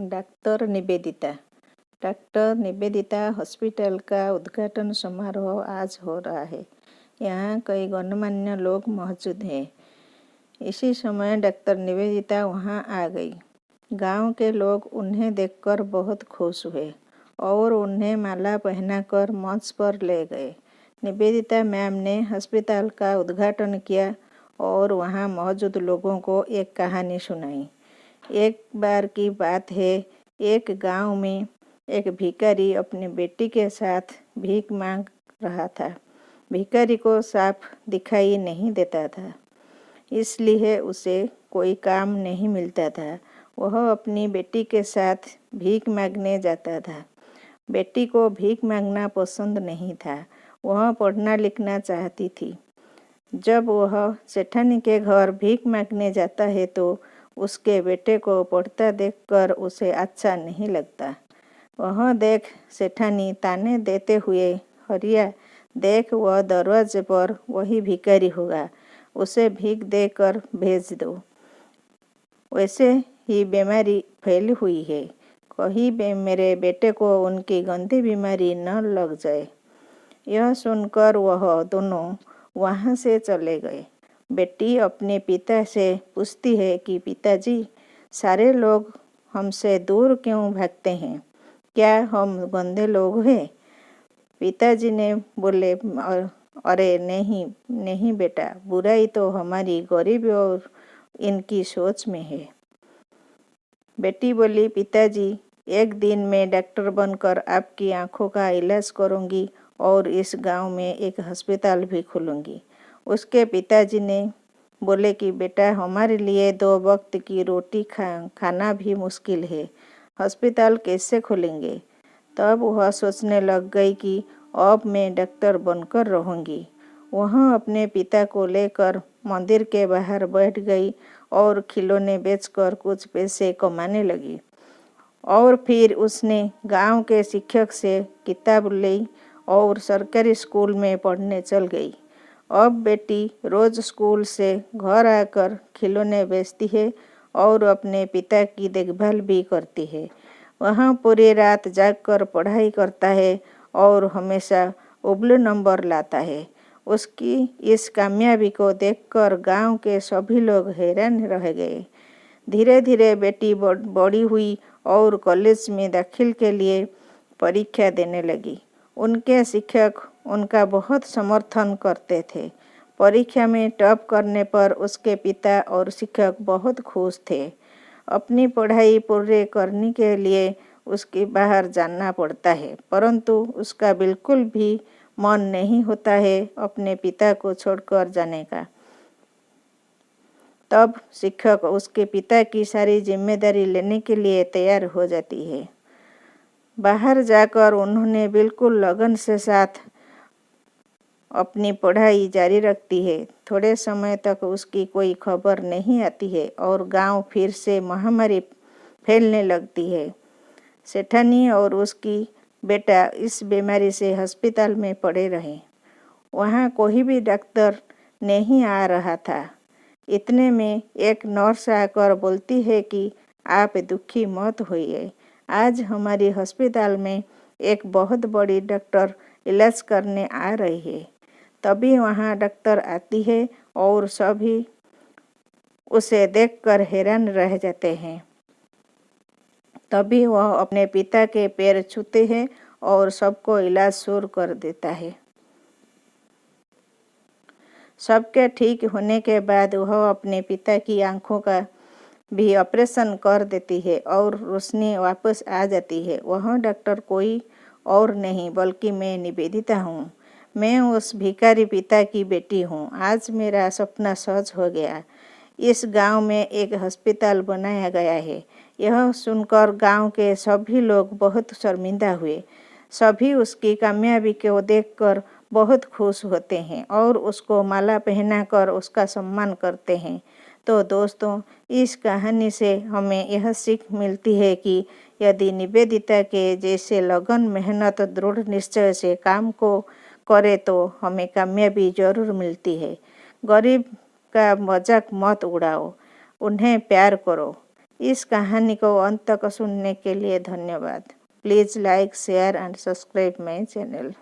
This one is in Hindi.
Doctor Nivedita. Doctor Nivedita hospital का उद्घाटन समारोह आज हो रहा है। यहाँ कई गणमान्य लोग मौजूद हैं। इसी समय डॉक्टर निवेदिता वहाँ आ गई। गांव के लोग उन्हें देखकर बहुत खुश हुए और उन्हें माला पहनाकर मंच पर ले गए। निवेदिता मैम ने अस्पताल का उद्घाटन किया और वहाँ मौजूद लोगों को एक कहानी सुनाई। एक बार की बात है, एक गांव में एक भिखारी अपनी बेटी के साथ भीख मांग रहा था। भिखारी को साफ दिखाई नहीं देता था, इसलिए उसे कोई काम नहीं मिलता था। वह अपनी बेटी के साथ भीख मांगने जाता था। बेटी को भीख मांगना पसंद नहीं था, वह पढ़ना लिखना चाहती थी। जब वह सेठानी के घर भीख मांगने जाता है तो उसके बेटे को पढ़ता देखकर उसे अच्छा नहीं लगता। वह देख सेठानी ताने देते हुए, हरिया देख वह दरवाजे पर वही भिखारी होगा, उसे भीख देकर भेज दो। वैसे ही बीमारी फैली हुई है, कहीं मेरे बेटे को उनकी गंदी बीमारी न लग जाए। यह सुनकर वह दोनों वहाँ से चले गए। बेटी अपने पिता से पूछती है कि पिताजी, सारे लोग हमसे दूर क्यों भागते हैं? क्या हम गंदे लोग हैं? पिताजी ने बोले, अरे नहीं नहीं बेटा, बुराई तो हमारी गरीबी और इनकी सोच में है। बेटी बोली, पिताजी, एक दिन मैं डॉक्टर बनकर आपकी आंखों का इलाज करूंगी और इस गांव में एक अस्पताल भी खोलूंगी। उसके पिताजी ने बोले कि बेटा, हमारे लिए 2 वक्त की रोटी खाना भी मुश्किल है, अस्पताल कैसे खोलेंगे? तब वह सोचने लग गई कि अब मैं डॉक्टर बनकर रहूंगी। वह अपने पिता को लेकर मंदिर के बाहर बैठ गई और खिलौने बेचकर कुछ पैसे कमाने लगी। और फिर उसने गांव के शिक्षक से किताब ली और सरकारी स्कूल में पढ़ने चल गई। अब बेटी रोज स्कूल से घर आकर खिलौने बेचती है और अपने पिता की देखभाल भी करती है। वहाँ पूरी रात जागकर पढ़ाई करता है और हमेशा उबले नंबर लाता है। उसकी इस कामयाबी को देखकर गांव के सभी लोग हैरान रह गए। धीरे धीरे बेटी बड़ी हुई और कॉलेज में दाखिल के लिए परीक्षा देने लगी। उनके शिक्षक उनका बहुत समर्थन करते थे। परीक्षा में टॉप करने पर उसके पिता और शिक्षक बहुत खुश थे। अपनी पढ़ाई पूरी करने के लिए उसके बाहर जाना पड़ता है, परंतु उसका बिल्कुल भी मन नहीं होता है अपने पिता को छोड़कर जाने का। तब शिक्षक उसके पिता की सारी जिम्मेदारी लेने के लिए तैयार हो जाती है। बाहर जाकर उन्होंने बिल्कुल लगन से साथ अपनी पढ़ाई जारी रखती है। थोड़े समय तक उसकी कोई खबर नहीं आती है और गांव फिर से महामारी फैलने लगती है। सेठानी और उसकी बेटा इस बीमारी से अस्पताल में पड़े रहे। वहाँ कोई भी डॉक्टर नहीं आ रहा था। इतने में एक नर्स आकर बोलती है कि आप दुखी मत होइए, आज हमारी अस्पताल में एक बहुत बड़ी डॉक्टर इलाज करने आ रही है। तभी वहाँ डॉक्टर आती है और सभी उसे देखकर हैरान रह जाते हैं। तभी वह अपने पिता के पैर छूते हैं और सबको इलाज शुरू कर देता है। सबके ठीक होने के बाद वह अपने पिता की आंखों का भी ऑपरेशन कर देती है और रोशनी वापस आ जाती है। वह डॉक्टर कोई और नहीं बल्कि मैं निवेदिता हूँ। मैं उस भिखारी पिता की बेटी हूँ। आज मेरा सपना सच हो गया। इस गांव में एक अस्पताल बनाया गया है। यह सुनकर गांव के सभी लोग बहुत शर्मिंदा हुए। सभी उसकी कामयाबी को देखकर बहुत खुश होते हैं और उसको माला पहनाकर उसका सम्मान करते हैं। तो दोस्तों, इस कहानी से हमें यह सीख मिलती है कि यदि निवेदिता के जैसे लगन, मेहनत, दृढ़ निश्चय से काम को करे तो हमें कामयाबी जरूर मिलती है। गरीब का मजाक मत उड़ाओ, उन्हें प्यार करो। इस कहानी को अंत तक सुनने के लिए धन्यवाद। Please like, share and subscribe my channel.